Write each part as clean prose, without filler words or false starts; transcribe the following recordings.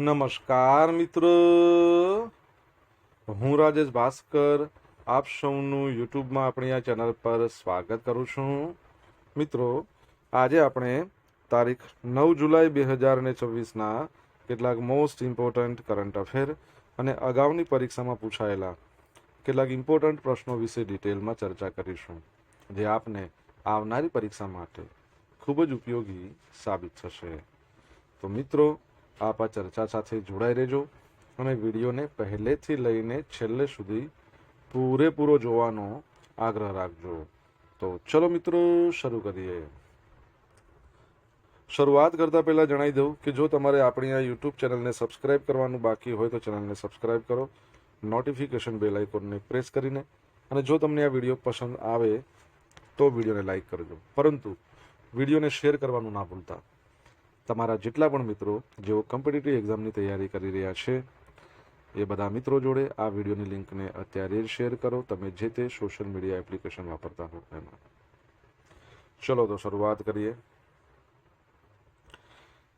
નમસ્કાર મિત્રો, હું રાજેશ ભાસ્કર આપ સૌનું યુટ્યુબમાં આપણી આ ચેનલ પર સ્વાગત કરું છું. મિત્રો, આજે આપણે તારીખ 9 જુલાઈ 2024ના કેટલાક મોસ્ટ ઇમ્પોર્ટન્ટ કરંટ અફેર અને અગાઉની પરીક્ષામાં પૂછાયેલા કેટલાક ઇમ્પોર્ટન્ટ પ્રશ્નો વિશે ડિટેલમાં ચર્ચા કરીશું, જે આપને આવનારી પરીક્ષા માટે ખૂબ જ ઉપયોગી સાબિત થશે. તો મિત્રો, આપ આ ચર્ચા સાથે જોડાઈ રહેજો અને વિડીયોને પહેલેથી લઈને છેલ્લે સુધી પૂરેપૂરો જોવાનો આગ્રહ રાખજો. તો ચલો મિત્રો, શરૂ કરીએ. શરૂઆત કરતાં પહેલાં જણાવી દઉં કે જો તમારે આપણી આ યુટ્યુબ ચેનલને સબસ્ક્રાઇબ કરવાનું બાકી હોય તો ચેનલને સબસ્ક્રાઇબ કરો, નોટિફિકેશન બેલ આઇકોનને પ્રેસ કરીને, અને જો તમને આ વિડીયો પસંદ આવે તો વિડીયોને લાઇક કરજો, પરંતુ વિડીયોને શેર કરવાનું ના ભૂલતા. તમારા જેટલા પણ મિત્રો જેઓ કોમ્પિટિટિવ એક્ઝામની તૈયારી કરી રહ્યા છે એ બધા મિત્રો જોડે આ વિડીયોની લિંકને અત્યારે જ શેર કરો, તમે જે તે સોશિયલ મીડિયા એપ્લિકેશન વાપરતા હો એમાં. ચલો તો શરૂઆત કરીએ.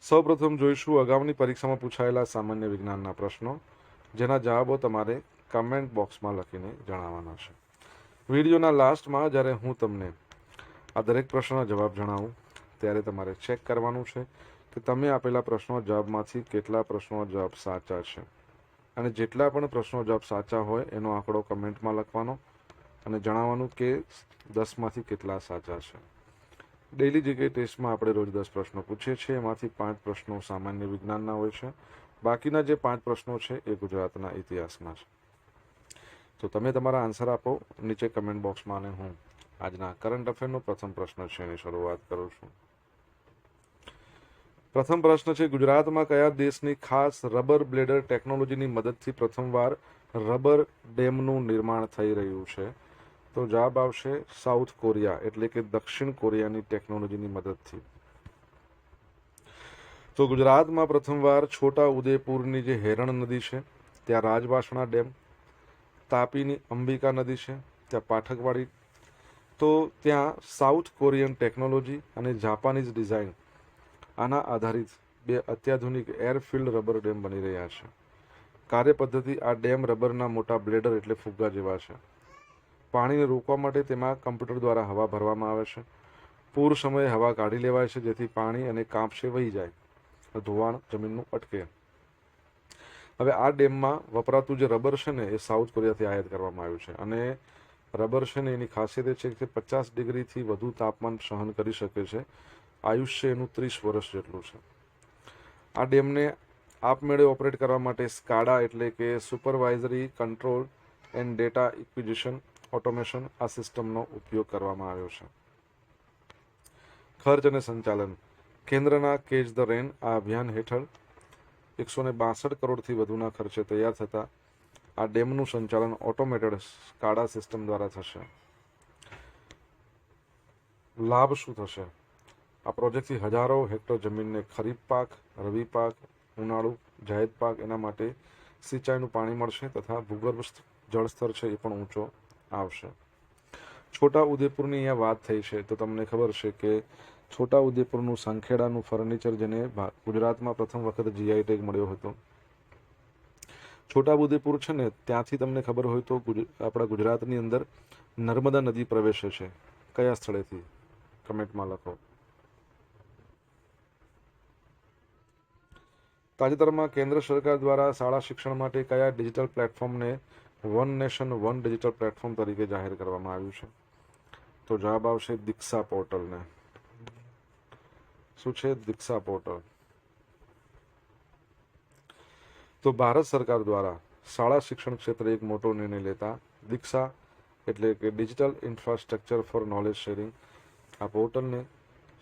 સૌપ્રથમ જોઈશું અગાઉની પરીક્ષામાં પૂછાયેલા સામાન્ય વિજ્ઞાનના પ્રશ્નો, જેના જવાબો તમારે કમેન્ટ બોક્સમાં લખીને જણાવવાના છે. વિડીયોના લાસ્ટમાં જ્યારે હું તમને આ દરેક પ્રશ્નના જવાબ જણાવું ત્યારે તમારે ચેક કરવાનું છે કે તમે આપેલા પ્રશ્નો જવાબમાંથી કેટલા પ્રશ્નો જવાબ સાચા છે, અને જેટલા પણ પ્રશ્નો જવાબ સાચા હોય એનો આંકડો કમેન્ટમાં લખવાનો અને જણાવવાનું કે 10માંથી કેટલા સાચા છે. ડેઇલી જીકે ટેસ્ટમાં આપણે રોજ 10 પ્રશ્નો પૂછીએ છીએ, એમાંથી 5 પ્રશ્નો સામાન્ય વિજ્ઞાનના હોય છે, બાકીના જે 5 પ્રશ્નો છે એ ગુજરાતના ઇતિહાસના છે. તો તમે તમારા આન્સર આપો નીચે કમેન્ટ બોક્સમાં, અને હું આજના કરંટ અફેરનો પ્રથમ પ્રશ્ન છે એની શરૂઆત કરું છું. પ્રથમ પ્રશ્ન છે, ગુજરાતમાં કયા દેશની ખાસ રબર બ્લેડર ટેકનોલોજીની મદદથી પ્રથમવાર રબર ડેમનું નિર્માણ થઈ રહ્યું છે? તો જવાબ આવશે સાઉથ કોરિયા, એટલે કે દક્ષિણ કોરિયાની ટેકનોલોજીની મદદથી. તો ગુજરાતમાં પ્રથમવાર છોટા ઉદેપુરની જે હેરણ નદી છે ત્યાં રાજવાસણા ડેમ, તાપીની અંબિકા નદી છે ત્યાં પાઠકવાડી, તો ત્યાં સાઉથ કોરિયન ટેકનોલોજી અને જાપાનીઝ ડિઝાઇન આના આધારિત બે અત્યાધુનિક એરફિલ્ડ રબર ડેમ બની રહ્યા છે. કાર્યપદ્ધતિ: આ ડેમ રબરના મોટા બ્લેડર એટલે ફુગ્ગા જેવા છે. પાણીને રોકવા માટે તેમાં કમ્પ્યુટર દ્વારા હવા ભરવામાં આવે છે. પૂર સમયે હવા કાઢી લેવાય છે જેથી પાણી અને કાંપશે વહી જાય, ધોવાણ જમીનનું અટકે. હવે આ ડેમમાં વપરાતું જે રબર છે ને એ સાઉથ કોરિયાથી આયાત કરવામાં આવ્યું છે, અને રબર છે ને એની ખાસિયત એ છે કે 50 ડિગ્રીથી વધુ તાપમાન સહન કરી શકે છે. આયુષ્ય એનું 30 વર્ષ જેટલું છે. આ ડેમને આપમેળે ઓપરેટ કરવા માટે સ્કાડા એટલે કે supervisory control and data acquisition automation આ સિસ્ટમનો ઉપયોગ કરવામાં આવ્યો છે. ખર્ચ અને સંચાલન: કેન્દ્રના કેચ ધ રેન આ અભિયાન હેઠળ 162 કરોડથી વધુના ખર્ચે તૈયાર થતા આ ડેમનું સંચાલન ઓટોમેટેડ સ્કાડા સિસ્ટમ દ્વારા થશે. લાભ શું થશે? આ પ્રોજેક્ટથી હજારો હેક્ટર જમીનને ખરીફ પાક, રવિ પાક, ઉનાળુ જાહેદ પાક એના માટે સિંચાઈનું પાણી મળશે, તથા ભૂગર્ભ જળસ્તર છે એ પણ ઊંચો આવશે. છોટા ઉદેપુરની અહીંયા વાત થઈ છે તો તમને ખબર છે કે છોટા ઉદેપુરનું સંખેડાનું ફર્નિચર, જેને ગુજરાતમાં પ્રથમ વખત જીઆઈ ટેગ મળ્યો હતો. છોટા ઉદેપુર છે ને ત્યાંથી તમને ખબર હોય તો આપણા ગુજરાતની અંદર નર્મદા નદી પ્રવેશે છે. કયા સ્થળેથી? કમેન્ટમાં લખો. તાજેતરમાં કેન્દ્ર સરકાર દ્વારા શાળા શિક્ષણ માટે કયા ડિજિટલ પ્લેટફોર્મને one nation one digital platform તરીકે જાહેર કરવામાં આવ્યું છે? તો જવાબ આવશે દીક્ષા પોર્ટલને. શું છે? દીક્ષા પોર્ટલ. તો ભારત સરકાર દ્વારા શાળા શિક્ષણ ક્ષેત્રે એક મોટો નિર્ણય લેતા દીક્ષા એટલે કે digital infrastructure four knowledge sharing આ પોર્ટલને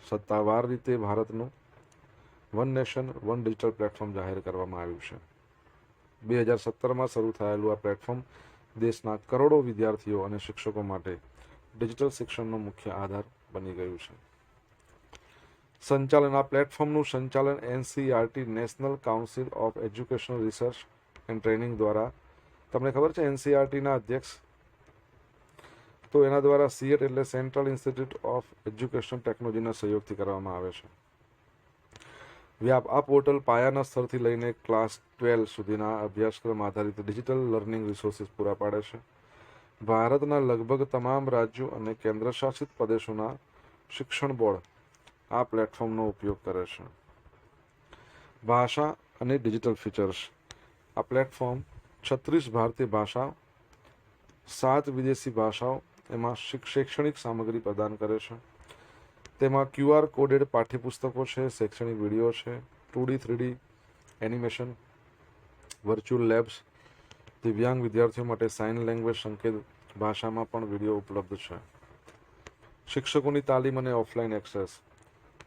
સત્તાવાર રીતે ભારતનું one nation one digital platform જાહેર કરવામાં આવ્યું છે. 2017માં શરૂ થયેલું આ પ્લેટફોર્મ દેશના કરોડો વિદ્યાર્થીઓ અને શિક્ષકો માટે ડિજિટલ શિક્ષણનો મુખ્ય આધાર બની ગયું છે. સંચાલન: આ પ્લેટફોર્મનું સંચાલન NCERT national council of educational research and training દ્વારા, તમને ખબર છે એનસીઈઆરટીના અધ્યક્ષ? તો એના દ્વારા સીએટ એટલે સેન્ટ્રલ ઇન્સ્ટિટ્યૂટ ઓફ એજ્યુકેશન ટેકનોલોજીના સહયોગથી કરવામાં આવે છે. આ પોર્ટલ પાયાના સ્તરથી લઈને ક્લાસ 12 સુધીના અભ્યાસક્રમ આધારિત ડિજિટલ લર્નિંગ રિસોર્સિસ પૂરા પાડે છે. ભારતના લગભગ તમામ રાજ્યો અને કેન્દ્રશાસિત પ્રદેશોના શિક્ષણ બોર્ડ આ પ્લેટફોર્મનો ઉપયોગ કરે છે. ભાષા અને ડિજિટલ ફીચર્સ. આ પ્લેટફોર્મ 36 ભારતીય ભાષા, 7 વિદેશી ભાષાઓ એમાં શૈક્ષણિક સામગ્રી પ્રદાન કરે છે. તેમાં QR કોડેડ પાઠ્યપુસ્તકો છે, શૈક્ષણિક વિડીયો છે, 2D 3D animation, virtual labs, દિવ્યાંગ વિદ્યાર્થીઓ માટે સાઇન લેંગ્વેજ સંકેત ભાષામાં પણ વિડીયો ઉપલબ્ધ છે. શિક્ષકોની તાલીમ અને ઓફલાઈન એક્સેસ.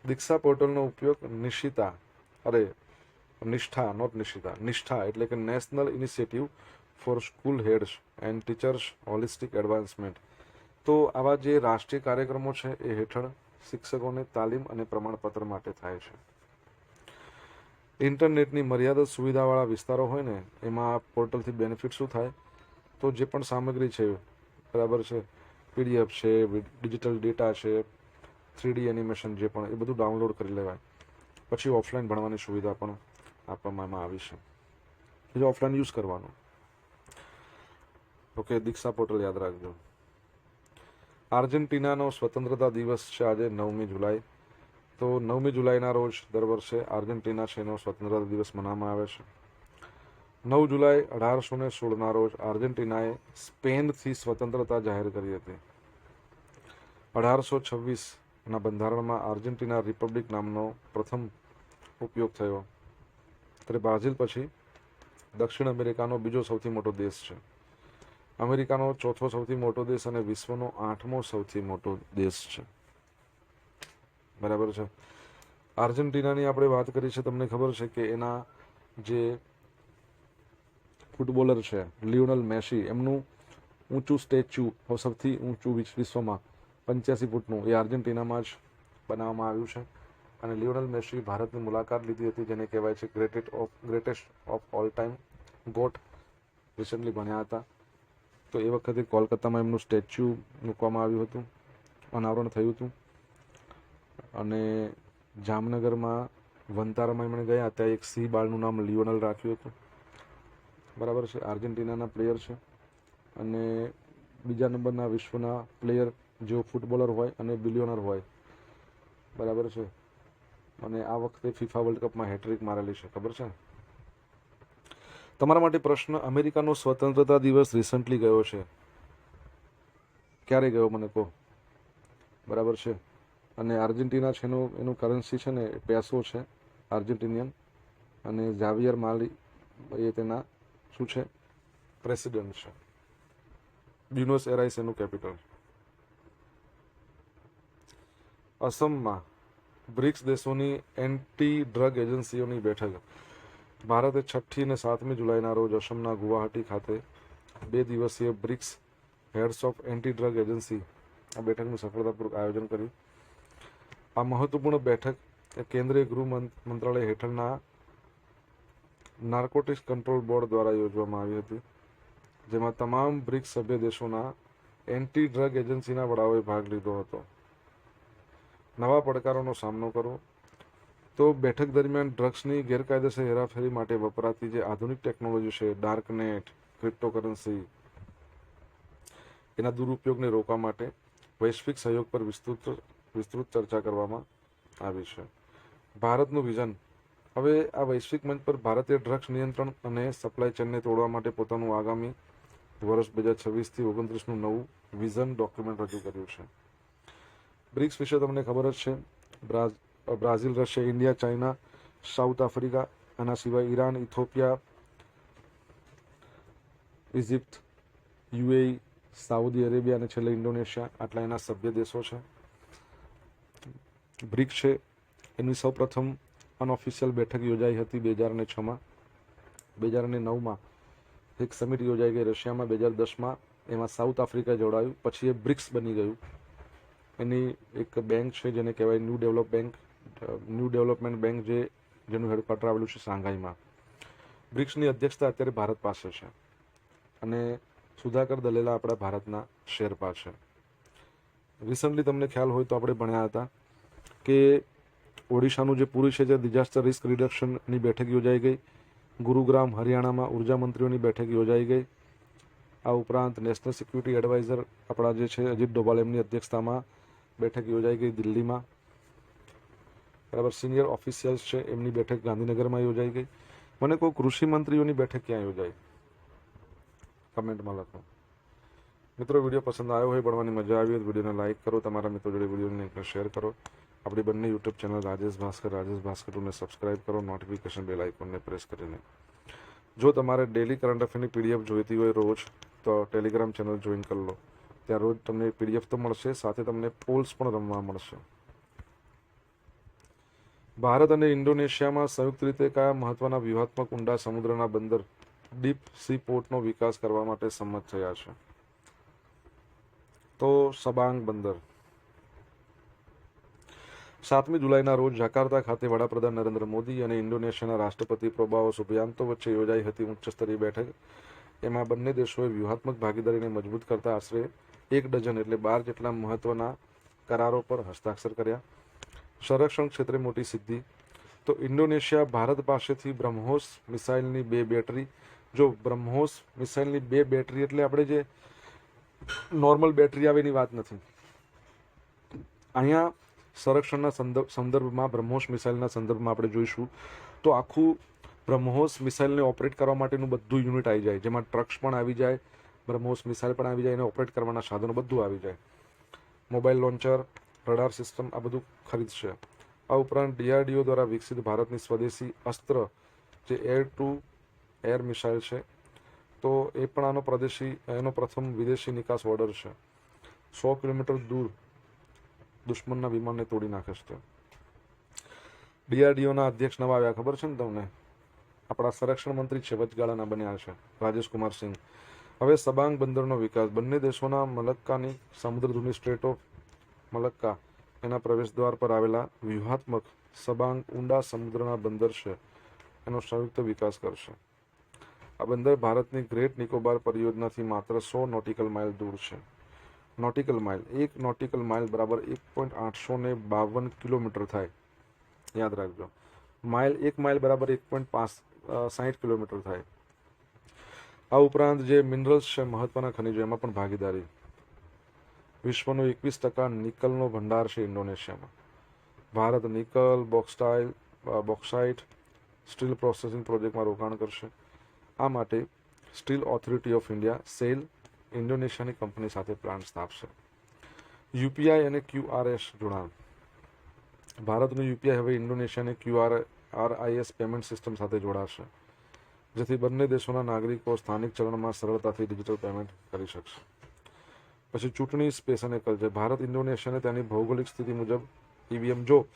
દીક્ષા પોર્ટલનો ઉપયોગ નિષ્ઠા એટલે કે national initiative for school heads and teachers holistic advancement. તો આવા જે રાષ્ટ્રીય કાર્યક્રમો છે એ હેઠળ શિક્ષકોને તાલીમ અને પ્રમાણપત્ર માટે થાય છે. ઇન્ટરનેટની મર્યાદિત સુવિધાવાળા વિસ્તારો હોય ને એમાં આ પોર્ટલથી બેનિફિટ શું થાય, તો જે પણ સામગ્રી છે બરાબર છે, PDF છે, ડિજિટલ ડેટા છે, 3D એનિમેશન જે પણ એ બધું ડાઉનલોડ કરી લેવાય. પછી ઓફલાઈન ભણવાની સુવિધા પણ આપવામાં આવી છે, એટલે ઓફલાઈન યુઝ કરવાનું. ઓકે, દીક્ષા પોર્ટલ યાદ રાખજો. આર્જેન્ટિનાનો સ્વતંત્રતા દિવસ છે આજે 9મી જુલાઈ. તો 9મી જુલાઈના રોજ દર વર્ષે આર્જેન્ટિના છે એનો સ્વતંત્રતા દિવસ મનાવવામાં આવે છે. 9 જુલાઈ 1816ના રોજ આર્જેન્ટિનાએ સ્પેનથી સ્વતંત્રતા જાહેર કરી હતી. 1826ના બંધારણમાં આર્જેન્ટિના રિપબ્લિક નામનો પ્રથમ ઉપયોગ થયો. ત્યારે બ્રાઝિલ પછી દક્ષિણ અમેરિકાનો બીજો સૌથી મોટો દેશ છે. અમેરિકાનો ચોથો સૌથી મોટો દેશ અને વિશ્વનો 8મો સૌથી મોટો દેશ છે. બરાબર છે. આર્જેન્ટિનાની આપણે વાત કરી છે, તમને ખબર છે કે એના જે ફૂટબોલર છે લિયોનેલ મેસી, એમનું ઊંચું સ્ટેચ્યુ સૌથી ઊંચું વિશ્વમાં 85 ફૂટનું એ આર્જેન્ટિનામાં જ બનાવવામાં આવ્યું છે. અને લિયોનેલ મેસી ભારતની મુલાકાત લીધી હતી, જેને કહેવાય છે greatest of all time GOAT. Recently ભણ્યા હતા તો એ વખતે કોલકાતામાં એમનું સ્ટેચ્યુ મૂકવામાં આવ્યું હતું, અનાવરણ થયું હતું. અને જામનગરમાં વંતારામાં એમણે ગયા ત્યાં એક સિંહ બાળનું નામ લિયોનેલ રાખ્યું હતું. બરાબર છે. આર્જેન્ટિનાના પ્લેયર છે અને બીજા નંબરના વિશ્વના પ્લેયર જેઓ ફૂટબોલર હોય અને બિલિયોનર હોય. બરાબર છે. અને આ વખતે ફિફા વર્લ્ડ કપમાં હેટ્રિક મારેલી છે, ખબર છે. તમારા માટે પ્રશ્ન, અમેરિકાનો સ્વતંત્રતા દિવસ રિસન્ટલી ગયો છે, ક્યારે ગયો મને કહો. બરાબર છે. અને આર્જેન્ટિના છે એનું કરન્સી છે ને પેસો છે આર્જેન્ટિનિયન. અને ઝાવિયર માલી એ તેના શું છે, પ્રેસિડેન્ટ છે. બ્યુનોસ એરાઇસ એનું કેપિટલ. અસમમાં બ્રિક્સ દેશોની એન્ટી ડ્રગ એજન્સીઓની બેઠક. ભારતે 6ઠ્ઠી અને 7મી જુલાઈના રોજ અસમના ગુવાહાટી ખાતે 2 દિવસીય BRICS heads of anti drug agency આ બેઠકનું સફળતાપૂર્વક આયોજન કર્યું. આ મહત્વપૂર્ણ બેઠક કેન્દ્રીય ગૃહ મંત્રાલય હેઠળના નાર્કોટિક્સ કંટ્રોલ બોર્ડ દ્વારા યોજવામાં આવી હતી, જેમાં તમામ બ્રિક્સ સભ્ય દેશોના એન્ટી ડ્રગ એજન્સીના વડાઓએ ભાગ લીધો હતો. નવા પડકારોનો સામનો કરવો. તો બેઠક દરમિયાન ડ્રગ્સની ગેરકાયદેસર હેરાફેરી માટે વપરાતી જે આધુનિક ટેકનોલોજી છે, ડાર્કનેટ, ક્રિપ્ટોકરન્સી, એના દુરુપયોગને રોકવા માટે વૈશ્વિક સહયોગ પર વિસ્તૃત ચર્ચા કરવામાં આવી છે. ભારતનું વિઝન. હવે આ વૈશ્વિક મંચ પર ભારતે ડ્રગ્સ નિયંત્રણ અને સપ્લાય ચેનને તોડવા માટે પોતાનું આગામી વર્ષ 2026થી 29નું નવું વિઝન ડોક્યુમેન્ટ રજૂ કર્યું છે. બ્રિક્સ વિશે તમને ખબર જ છે. Brazil, Russia, India, China, south Africa, આના સિવાય Iran, Ethiopia, Egypt, UAE, Saudi Arabia અને છેલ્લે ઇન્ડોનેશિયા, આટલા એના સભ્ય દેશો છે. બ્રિક્સ છે એની સૌપ્રથમ અનઓફિશિયલ બેઠક યોજાઈ હતી 2006માં. 2009માં એક સમિટ યોજાઈ ગઈ રશિયામાં. 2010માં એમાં સાઉથ આફ્રિકા જોડાયું, પછી એ બ્રિક્સ બની ગયું. એની એક બેંક છે જેને કહેવાય ન્યૂ ડેવલપમેન્ટ બેંક, જેનું હેડક્વાર્ટર આવેલું છે શાંઘાઈમાં. બ્રિક્સની અધ્યક્ષતા અત્યારે ભારત પાસે છે અને સુધાકર દલેલા આપણા ભારતના શેરપા છે. રિસન્ટલી તમને ખ્યાલ હોય તો આપણે ભણ્યા હતા કે ઓડિશાનું જે પુરી છે જે ડિઝાસ્ટર રિસ્ક રિડક્શનની બેઠક યોજાઈ ગઈ. ગુરુગ્રામ હરિયાણામાં ઉર્જા મંત્રીઓની બેઠક યોજાઈ ગઈ. આ ઉપરાંત નેશનલ સિક્યુરિટી એડવાઇઝર આપણા જે છે અજીત ડોભાલ એમની અધ્યક્ષતામાં બેઠક યોજાઈ ગઈ દિલ્હીમાં. બરાબર. સિનિયર ઓફિશિયલ્સ છે એમની બેઠક ગાંધીનગરમાં યોજાઈ ગઈ. મને કોઈ કૃષિ મંત્રીઓની બેઠક ક્યાં યોજાઈ? કમેન્ટમાં લખો. મિત્રો, વિડીયો પસંદ આવ્યો હોય, ભણવાની મજા આવી હોય તો વિડીયોને લાઇક કરો, તમારા મિત્રો જોડે વિડીયોની લિંકને શેર કરો. આપણી બંને યુટ્યુબ ચેનલ રાજેશ ભાસ્કર 2ને સબસ્ક્રાઇબ કરો, નોટિફિકેશન બેલ આઇકોનને પ્રેસ કરીને. જો તમારે ડેલી કરંટ અફેરની પીડીએફ જોઈતી હોય રોજ, તો ટેલિગ્રામ ચેનલ જોઈન કરી લો. ત્યાં રોજ તમને પીડીએફ તો મળશે, સાથે તમને પોલ્સ પણ રમવા મળશે. ભારત અને ઇન્ડોનેશિયામાં સંયુક્ત રીતે કયા મહત્વના વ્યૂહાત્મક ઊંડા સમુદ્રના બંદર ડીપ સી પોર્ટનો વિકાસ કરવા માટે સંમત થયા છે? તો સબાંગ બંદર. 7મી જુલાઈના રોજ જાકાર્તા ખાતે વડાપ્રધાન નરેન્દ્ર મોદી અને ઇન્ડોનેશિયાના રાષ્ટ્રપતિ પ્રબાવો સુબિયાન્તો વચ્ચે યોજાઈ હતી ઉચ્ચસ્તરીય બેઠક. એમાં બંને દેશોએ વ્યૂહાત્મક ભાગીદારીને મજબૂત કરતા આશરે 1 ડઝન એટલે 12 જેટલા મહત્વના કરારો પર હસ્તાક્ષર કર્યા. સંરક્ષણ ક્ષેત્રે મોટી સિદ્ધિ. તો ઇન્ડોનેશિયા ભારત પાસેથી બ્રહ્મોસ મિસાઇલની 2 બેટરી. જો બ્રહ્મોસ મિસાઇલની 2 બેટરી એટલે આપણે જે નોર્મલ બેટરી આવે એની વાત નથી. અહીંયા સંરક્ષણના સંદર્ભમાં બ્રહ્મોસ મિસાઇલના સંદર્ભમાં આપણે જોઈશું તો આખું બ્રહ્મોસ મિસાઇલને ઓપરેટ કરવા માટેનું બધું યુનિટ આવી જાય, જેમાં ટ્રક્સ પણ આવી જાય, બ્રહ્મોસ મિસાઇલ પણ આવી જાય, એને ઓપરેટ કરવાના સાધનો બધું આવી જાય. મોબાઈલ લોન્ચર, રડાર સિસ્ટમ આ બધું ખરીદશે. આ ઉપરાંત ડીઆરડીઓ દ્વારા વિકસિત ભારતની સ્વદેશી અસ્ત્ર જે એર ટુ એર મિસાઇલ છે, તો એ પણ એનો પ્રથમ વિદેશી નિકાસ ઓર્ડર છે. 100 કિલોમીટર દૂર દુશ્મનના વિમાનને તોડી નાખે છે. ડીઆરડીઓના અધ્યક્ષ નવા આવ્યા, ખબર છે ને તમને? આપણા સંરક્ષણ મંત્રી છે, વચગાળાના બન્યા છે, રાજેશ કુમાર સિંઘ. હવે સબાંગ બંદરનો વિકાસ. બંને દેશોના મલક્કાની સમુદ્રધુની સ્ટ્રેટ ઓફ મલક્કા એના પ્રવેશદ્વાર પર આવેલા વ્યૂહાત્મક સબાંગ ઊંડા સમુદ્રના બંદર છે એનો સંયુક્ત વિકાસ કરશે. આ બંદર ભારતની ગ્રેટ નિકોબાર પરિયોજનાથી માત્ર 100 નોટિકલ માઇલ દૂર છે. નોટિકલ માઇલ, 1 નોટિકલ માઇલ બરાબર 1.852 કિલોમીટર થાય, યાદ રાખજો. 1 માઇલ બરાબર 1.60 કિલોમીટર થાય. આ ઉપરાંત જે મિનરલ્સ છે, મહત્વના ખનિજો, એમાં પણ ભાગીદારી. વિશ્વનો 21% નિકલનો ભંડાર છે ઇન્ડોનેશિયામાં. Bharat nickel, bauxite, steel processing પ્રોજેક્ટમાં રોકાણ કરશે. આ માટે steel authority of India SAIL ઇન્ડોનેશિયાની કંપની સાથે પ્લાન્ટ સ્થાપશે. યુપીઆઈ અને QRS જોડાણ. ભારતનું યુપીઆઈ હવે ઇન્ડોનેશિયાની QRIS પેમેન્ટ સિસ્ટમ સાથે જોડાશે, જેથી બંને દેશોના નાગરિકો સ્થાનિક ચલણમાં સરળતાથી ડિજિટલ પેમેન્ટ કરી શકશે. પછી ચૂંટણી, સ્પેસ અને કલ્ચર. ભારત ઇન્ડોનેશિયાને તેની ભૌગોલિક સ્થિતિ મુજબ ઈવીએમ, જો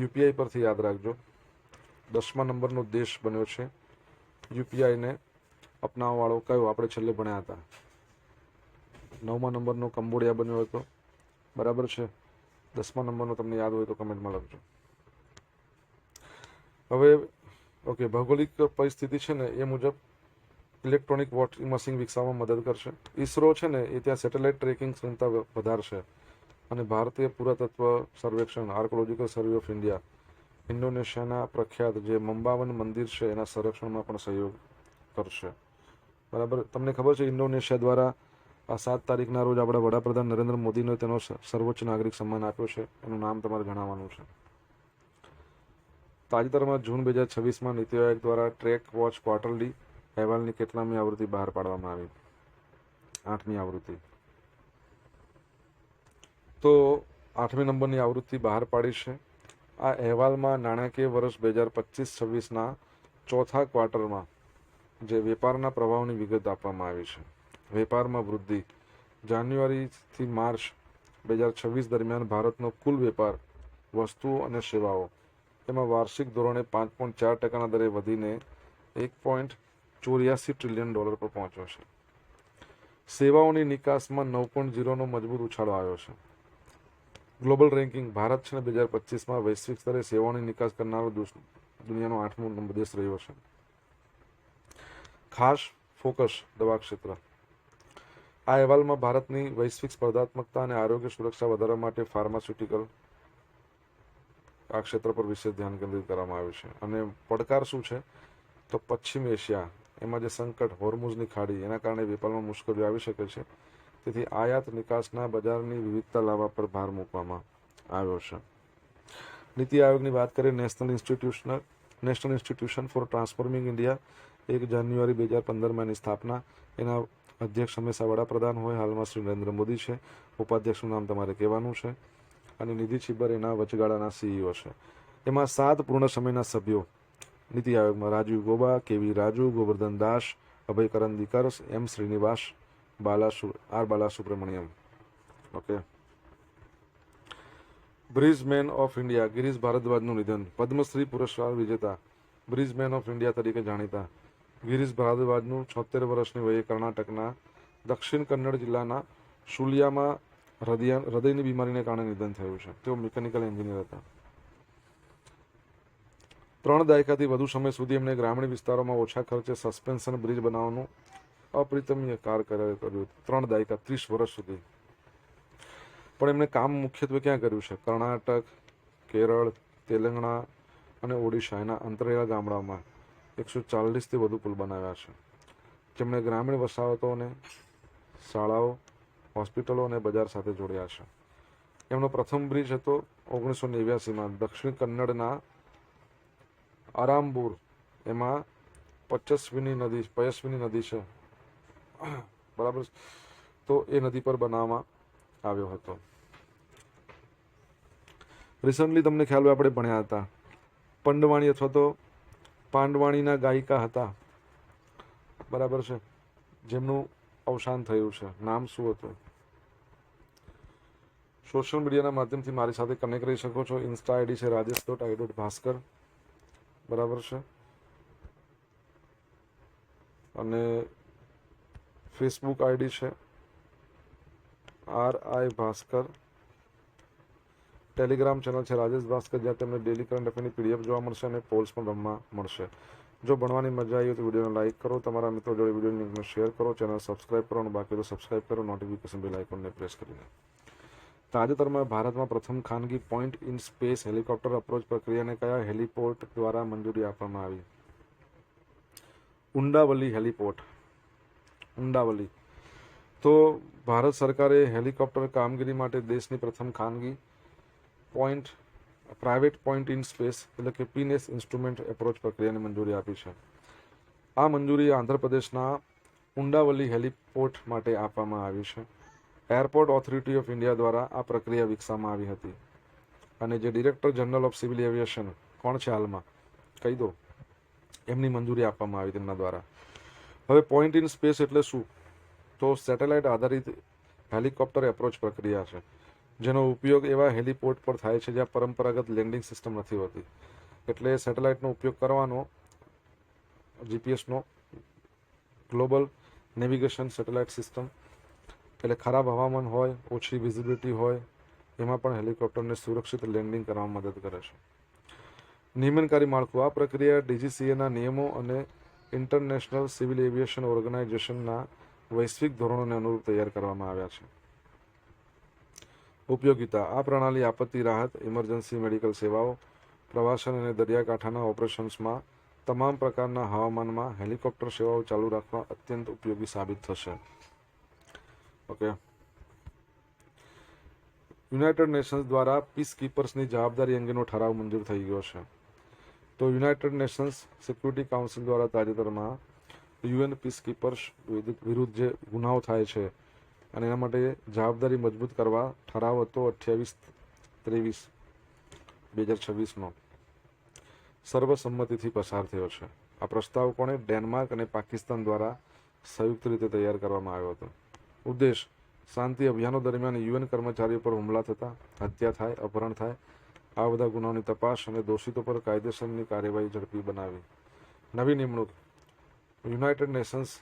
યુપીઆઈ પરથી યાદ રાખજો, 10મા નંબરનો દેશ બન્યો છે યુપીઆઈને અપનાવવાવાળો. કયો આપણે છેલ્લે ભણ્યા હતા? 9મા નંબરનો કંબોડિયા બન્યો હતો, બરાબર છે. 10મા નંબરનો તમને યાદ હોય તો કમેન્ટમાં લખજો. હવે ઓકે, ભૌગોલિક પરિસ્થિતિ છે ને એ મુજબ ઇલેક્ટ્રોનિક વોટિંગ મશીન વિકસાવવામાં મદદ કરશે. ઇસરો છે ને એ ત્યાં સેટેલાઇટ ટ્રેકિંગ ક્ષમતા વધારશે. અને ભારતીય પુરાતત્વ સર્વેક્ષણ આર્કોલોજીકલ સર્વે ઓફ ઇન્ડિયા ઇન્ડોનેશિયાના પ્રખ્યાત જે મંબાવન મંદિર છે એના સંરક્ષણમાં પણ સહયોગ કરશે. બરાબર. તમને ખબર છે ઇન્ડોનેશિયા દ્વારા આ 7 તારીખના રોજ આપણા વડાપ્રધાન નરેન્દ્ર મોદીને તેનો સર્વોચ્ચ નાગરિક સન્માન આપ્યો છે. એનું નામ તમારે જણાવવાનું છે. તાજેતરમાં જૂન 2026માં નીતિ આયોગ દ્વારા ટ્રેક વોચ ક્વાર્ટરલી અહેવાલની કેટલામી આવૃત્તિ બહાર પાડવામાં આવી? 8મી આવૃત્તિ. તો 8મી નંબરની આવૃત્તિ બહાર પાડી છે. આ અહેવાલમાં નાણાકીય વર્ષ 2025-26ના ચોથા ક્વાર્ટરમાં જે વેપારના પ્રવાહની વિગત આપવામાં આવી છે. વેપારમાં વૃદ્ધિ. જાન્યુઆરીથી માર્ચ 2026 દરમિયાન ભારતનો કુલ વેપાર વસ્તુઓ અને સેવાઓ એમાં વાર્ષિક ધોરણે 5.4% દરે વધીને $1.84 ટ્રિલિયન પર પહોંચ્યો છે. સેવાઓની નિકાસમાં 9.0નો મજબૂત ઉછાળો આવ્યો છે. Global ranking. ભારત છે ને 2025માં વૈશ્વિક સ્તરે સેવાઓની નિકાસ કરનારો દુનિયાનો 8મો દેશ રહ્યો છે. ખાસ ફોકસ દવા ક્ષેત્ર. આ અહેવાલમાં ભારતની વૈશ્વિક સ્પર્ધાત્મકતા અને આરોગ્ય સુરક્ષા વધારવા માટે ફાર્માસ્યુટિકલ આ ક્ષેત્ર પર વિશેષ ધ્યાન કેન્દ્રિત કરવામાં આવ્યું છે. અને પડકાર શું છે તો પશ્ચિમ એશિયા, એમાં જે સંકટ હોર્મુઝની ખાડી, એના કારણે વેપારમાં મુશ્કેલીઓ આવી શકે છે. તેથી આયાત નિકાસના બજારની વિવિધતા લાવવા પર ભાર મૂકવામાં આવ્યો છે. નીતિ આયોગની વાત કરીએ, national institution for transforming India, 1 જાન્યુઆરી 2015 એની સ્થાપના. એના અધ્યક્ષ હંમેશા વડાપ્રધાન હોય, હાલમાં શ્રી નરેન્દ્ર મોદી છે. ઉપાધ્યક્ષનું નામ તમારે કહેવાનું છે. અને નિધિ છિબ્બર એના વચગાળાના સીઈઓ છે. એમાં 7 પૂર્ણ સમયના સભ્યો નીતિ આયોગમાં: Rajiv Gauba, K V Raju, Govardhan Das, Abhay Karandikar, M Srinivas, Balasubramaniam. Okay. Bridgeman of India, Girish ભારદ્વાજનું નિધન. પદ્મશ્રી પુરસ્કાર વિજેતા, બ્રિજમેન ઓફ ઇન્ડિયા તરીકે જાણીતા ગિરીશ ભારદ્વાજનું 76 વર્ષની વયે કર્ણાટકના દક્ષિણ કન્નડ જિલ્લાના શુલિયામાં હૃદયની બીમારીને કારણે નિધન થયું છે. તેઓ મિકેનિકલ એન્જિનિયર હતા. 3 દાયકાથી વધુ સમય સુધી એમણે ગ્રામીણ વિસ્તારોમાં ઓછા ખર્ચે સસ્પેન્શન બ્રિજ બનાવવાનું અપ્રિતમીય કાર્ય કર્યું. 3 દાયકા, 30 વર્ષ સુધી. પણ એમણે કામ મુખ્યત્વે ક્યાં કર્યું છે? કર્ણાટક, કેરળ, તેલંગાણા અને ઓડિશા, એના અંતરિયાળ ગામડાઓમાં 140થી વધુ પુલ બનાવ્યા છે. જેમણે ગ્રામીણ વસાહતોને શાળાઓ, હોસ્પિટલો અને બજાર સાથે જોડ્યા છે. એમનો પ્રથમ બ્રિજ હતો 1989માં દક્ષિણ કન્નડના આરામપુર, એમાં પયસ્વિની નદી છે, બરાબર. તો એ નદી પર બનાવવામાં આવ્યો હતો. રિસન્ટલી તમને ખ્યાલ હોય, આપણે ભણ્યા હતા, પંડવાણી અથવા તો પાંડવાણીના ગાયિકા હતા, બરાબર છે, જેમનું અવસાન થયું છે. નામ શું હતું? સોશિયલ મીડિયાના માધ્યમથી મારી સાથે કનેક્ટ રહી શકો છો. ઇન્સ્ટા આઈડી છે rajesh.i.bhaskar, બરાબર છે. અને ફેસબુક આઈડી છે RI ભાસ્કર. ટેલિગ્રામ ચેનલ છે રાજેશ ભાસ્કર, જ્યાં તમને ડેલી કરંટ અફેરની PDF જોવા મળશે અને પોલ્સ પણ રમવા મળશે. જો ભણવાની મજા આવી હોય તો વિડીયોને લાઇક કરો, તમારા મિત્રો જોડે વિડીયોની લિંકને શેર કરો, ચેનલ સબસ્ક્રાઇબ કરો, અને બાકી તો સબસ્ક્રાઇબ કરો નોટિફિકેશન બેલ આઇકોનને પ્રેસ કરીને. તાજેતરમાં ભારતમાં પ્રથમ ખાનગી point in space helicopter approach પ્રક્રિયાને કયા હેલિપોર્ટ દ્વારા મંજૂરી આપવામાં આવી? ઉંડાવલી હેલિપોર્ટ. ઉંડાવલી. તો ભારત સરકારે હેલિકોપ્ટર કામગીરી માટે દેશની પ્રથમ ખાનગી પ્રાઇવેટ પોઈન્ટ ઇન સ્પેસ એટલે કે પીનેસ ઇન્સ્ટ્રુમેન્ટ એપ્રોચ પ્રક્રિયાને મંજૂરી આપી છે. આ મંજૂરી આંધ્રપ્રદેશના ઉંડાવલી હેલિપોર્ટ માટે આપવામાં આવી છે. એરપોર્ટ ઓથોરિટી ઓફ ઇન્ડિયા દ્વારા આ પ્રક્રિયા વિકસાવવામાં આવી હતી. અને જે director general of civil aviation કોણ છે હાલમાં, કહી દો, એમની મંજૂરી આપવામાં આવી તેમના દ્વારા. હવે પોઈન્ટ ઇન સ્પેસ એટલે શું? તો સેટેલાઇટ આધારિત હેલિકોપ્ટર એપ્રોચ પ્રક્રિયા છે, જેનો ઉપયોગ એવા હેલિપોર્ટ પર થાય છે જ્યાં પરંપરાગત લેન્ડિંગ સિસ્ટમ નથી હોતી. એટલે સેટેલાઇટનો ઉપયોગ કરવાનો, જીપીએસનો, ગ્લોબલ નેવિગેશન સેટેલાઇટ સિસ્ટમ. એટલે ખરાબ હવામાન હોય, ઓછી વિઝિબિલિટી હોય, એમાં પણ હેલિકોપ્ટરને સુરક્ષિત લેન્ડિંગ કરવામાં મદદ કરે છે. નિયમનકારી માળખું. આ પ્રક્રિયા DGCAના નિયમો અને ઇન્ટરનેશનલ સિવિલ એવિએશન ઓર્ગેનાઇઝેશનના વૈશ્વિક ધોરણોને અનુરૂપ તૈયાર કરવામાં આવ્યા છે. ઉપયોગિતા. આ પ્રણાલી આપત્તિ રાહત, ઇમરજન્સી મેડિકલ સેવાઓ, પ્રવાસન અને દરિયાકાંઠાના ઓપરેશન્સમાં તમામ પ્રકારના હવામાનમાં હેલિકોપ્ટર સેવાઓ ચાલુ રાખવા અત્યંત ઉપયોગી સાબિત થશે. ઓકે. યુનાઇટેડ નેશન્સ દ્વારા પીસ કીપર્સની જવાબદારી અંગેનો ઠરાવ મંજૂર થઈ ગયો છે. તો યુનાઇટેડ નેશન્સ સિક્યુરિટી કાઉન્સિલ દ્વારા તાજેતરમાં UN પીસ કીપર્સ વિરુદ્ધ જે ગુનાઓ થાય છે અને એના માટે જવાબદારી મજબૂત કરવા ઠરાવ હતો 28/23/2026નો સર્વસંમતિથી પસાર થયો છે. આ પ્રસ્તાવ કોણે? ડેનમાર્ક અને પાકિસ્તાન દ્વારા સંયુક્ત રીતે તૈયાર કરવામાં આવ્યો હતો. ઉદ્દેશ: શાંતિ અભિયાનો દરમિયાન UN કર્મચારીઓ પર હુમલા થતા, હત્યા થાય, અપહરણ થાય, આ બધા ગુનાઓની તપાસ અને દોષિતો પર કાયદેસરની કાર્યવાહી ઝડપી બનાવી. નવી નિમણૂક. યુનાઇટેડ નેશન્સ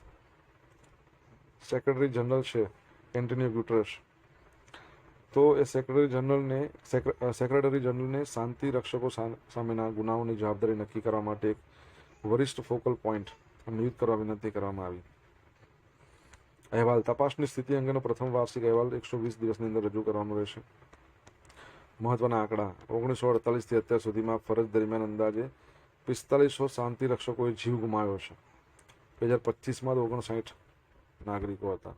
સેક્રેટરી જનરલ છે એન્ટોનિયો ગુટેરેસ. તો એ સેક્રેટરી જનરલને શાંતિ રક્ષકો સામેના ગુનાઓની જવાબદારી નક્કી કરવા માટે એક વરિષ્ઠ ફોકલ પોઈન્ટ નિયુક્ત કરવા વિનંતી કરવામાં આવી. અહેવાલ. તપાસની સ્થિતિ અંગેનો પ્રથમ વાર્ષિક અહેવાલ 120 દિવસની અંદર રજૂ કરવાનો રહેશે. મહત્વના આંકડા 1948 થી અત્યાર સુધીમાં ફરજ દરમિયાન અંદાજે 4500 શાંતિ રક્ષકોએ જીવ ગુમાવ્યો છે. 2025માં તો 59 નાગરિકો હતા.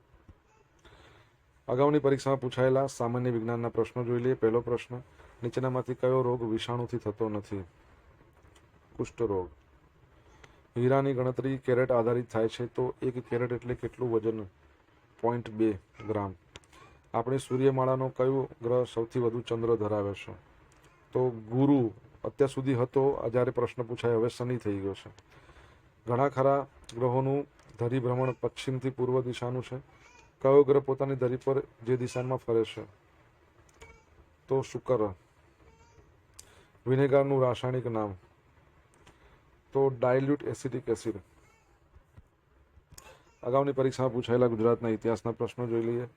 અગાઉની પરીક્ષામાં પૂછાયેલા સામાન્ય વિજ્ઞાનના પ્રશ્નો જોઈ લઈએ. પહેલો પ્રશ્ન, નીચેનામાંથી કયો રોગ વિષાણુથી થતો નથી? કુષ્ઠરોગ. હીરાની ગણતરી કેરેટ આધારિત થાય છે, તો 1 કેરેટ એટલે કેટલું વજન? 0.2 ગ્રામ. આપણી સૂર્યમાળાનો કયો ગ્રહ સૌથી વધુ ચંદ્ર ધરાવે છે? તો ગુરુ અત્યાર સુધી હતો, જ્યારે પ્રશ્ન પૂછાય હવે શનિ થઈ ગયો છે. ઘણા ખરા ગ્રહોનું ધરી ભ્રમણ પશ્ચિમથી પૂર્વ દિશાનું છે. કયો ગ્રહ પોતાની ધરી પર જે દિશામાં ફરે છે? તો શુક્ર. વિનેગારનું રાસાયણિક નામ? તો ડાયલ્યુટ એસિટિક એસિડ. અગાઉની પરીક્ષામાં પૂછાયેલા ગુજરાતના ઇતિહાસના પ્રશ્નો જોઈ લઈએ.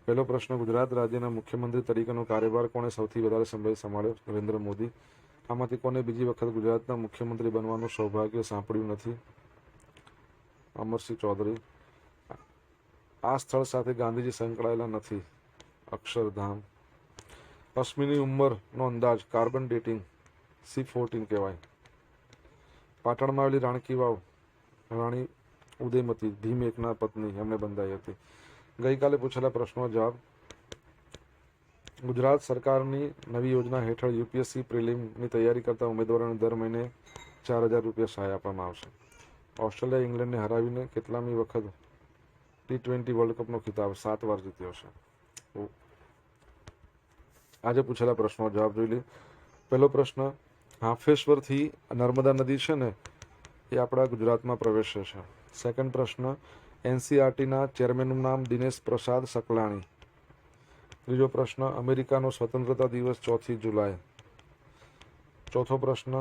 પહેલો પ્રશ્ન, ગુજરાત રાજ્યના મુખ્યમંત્રી તરીકેનો કાર્યભાર કોણે સૌથી વધારે સમય સંભાળ્યો? નરેન્દ્ર મોદી. આમાંથી કોને બીજી વખત ગુજરાતના મુખ્યમંત્રી બનવાનું સૌભાગ્ય સાંપડ્યું નથી? અમરસિંહ ચૌધરી. આ સ્થળ સાથે ગાંધીજી સંકળાયેલા નથી? અક્ષરધામ. અશ્મિની ઉંમરનો અંદાજ કાર્બન ડેટિંગ C14 કહેવાય. પાટણમાં આવેલી રાણકી વાવ રાણી ઉદયમતી ભીમ એકના પત્ની, એમને બંધાઈ હતી. ગઈકાલે પૂછેલા પ્રશ્નનો જવાબ, ગુજરાત સરકારની નવી યોજના હેઠળ યુપીએસસી પ્રિલિમની તૈયારી કરતા ઉમેદવારોને દર મહિને 4000 રૂપિયા સહાય આપવામાં આવશે. ઓસ્ટ્રેલિયા ઇંગ્લેન્ડને હરાવીને કેટલામી વખત T20 વર્લ્ડ કપનો ખિતાબ 7 વાર જીત્યો છે? આજે પૂછેલા પ્રશ્નનો જવાબ જોઈ લઈએ. પહેલો પ્રશ્ન, હાંફેશ્વરથી નર્મદા નદી છે ને, એ આપણા ગુજરાતમાં પ્રવેશે છે. સેકન્ડ પ્રશ્ન, NCERTના ચેરમેનનું નામ દિનેશ પ્રસાદ સકલાણી. ત્રીજો પ્રશ્ન, અમેરિકાનો સ્વતંત્રતા દિવસ 4 જુલાઈ. ચોથો પ્રશ્ન,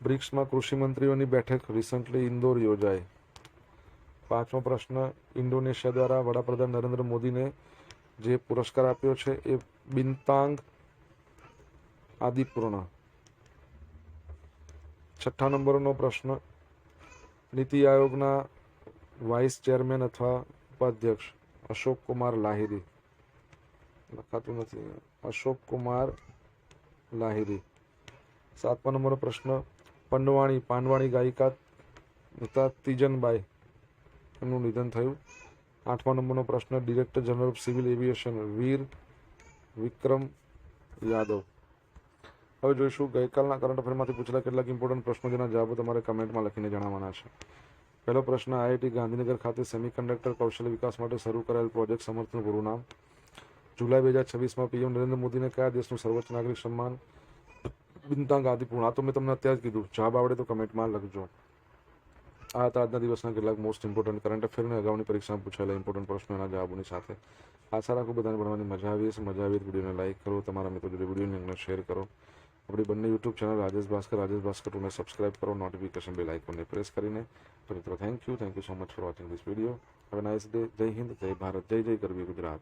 બ્રિક્સમાં કૃષિ મંત્રીઓની બેઠક રિસન્ટલી ઇન્દોર યોજાઈ. પાંચમો પ્રશ્ન, ઇન્ડોનેશિયા દ્વારા વડાપ્રધાન નરેન્દ્ર મોદીને જે પુરસ્કાર આપ્યો છે એ બિન્તાંગ આદિપૂર્ણ. છઠ્ઠા નંબરનો પ્રશ્ન, નીતિ આયોગના વાઇસ ચેરમેન અથવા ઉપાધ્યક્ષ અશોક કુમાર લાહિરી. લખાતું નથી, અશોક કુમાર લાહિરી. સાતમા નંબરનો પ્રશ્ન, પાંડવાણી ગાયિકા હતા તીજનબાઈ, એમનું નિધન થયું. આઠમા નંબરનો પ્રશ્ન, director general of civil aviation Vir Vikram Yadav. હવે જોઈશું ગઈકાલના કરંટ અફેરમાંથી પૂછેલા કેટલાક ઇમ્પોર્ટન્ટ પ્રશ્નો, જેના જવાબો તમારે કમેન્ટમાં લખીને જણાવવાના છે. પહેલો પ્રશ્ન, IIT ગાંધીનગર ખાતે સેમિકન્ડક્ટર કૌશલ્ય વિકાસ માટે શરૂ કરાયેલ પ્રોજેક્ટ સમર્થનું પૂરું નામ? જુલાઈ 2026માં PM નરેન્દ્ર મોદીને કયા દેશનું સર્વોચ્ચ નાગરિક સન્માન બિન્તાંગ આદિપૂર્ણ? આ તો મેં તમને અત્યારે જ કીધું, જવાબ આવડે તો કમેન્ટમાં લખજો. આ હતા આજના દિવસના કેટલાક મોસ્ટ ઇમ્પોર્ટન્ટ કરંટ અફેર અને અગાઉની પરીક્ષામાં પૂછાયેલા ઇમ્પોર્ટન્ટ પ્રશ્નોના જવાબોની સાથે. આશા રાખું બધાને ભણવાની મજા આવી હશે. મજા આવી તો વિડીયોને લાઇક કરો, તમારા મિત્રો જોડે વિડીયોની અંગને શેર કરો. આપણી બંને યુટ્યુબ ચેનલ રાજેશ ભાસ્કર 2ને સબસ્ક્રાઇબ કરો, નોટિફિકેશન બેલ આઇકોનને પ્રેસ કરીને. તો મિત્રો thank you so much for watching this video. Have a nice day. Jai Hind, જય ભારત, જય જય ગરવી ગુજરાત.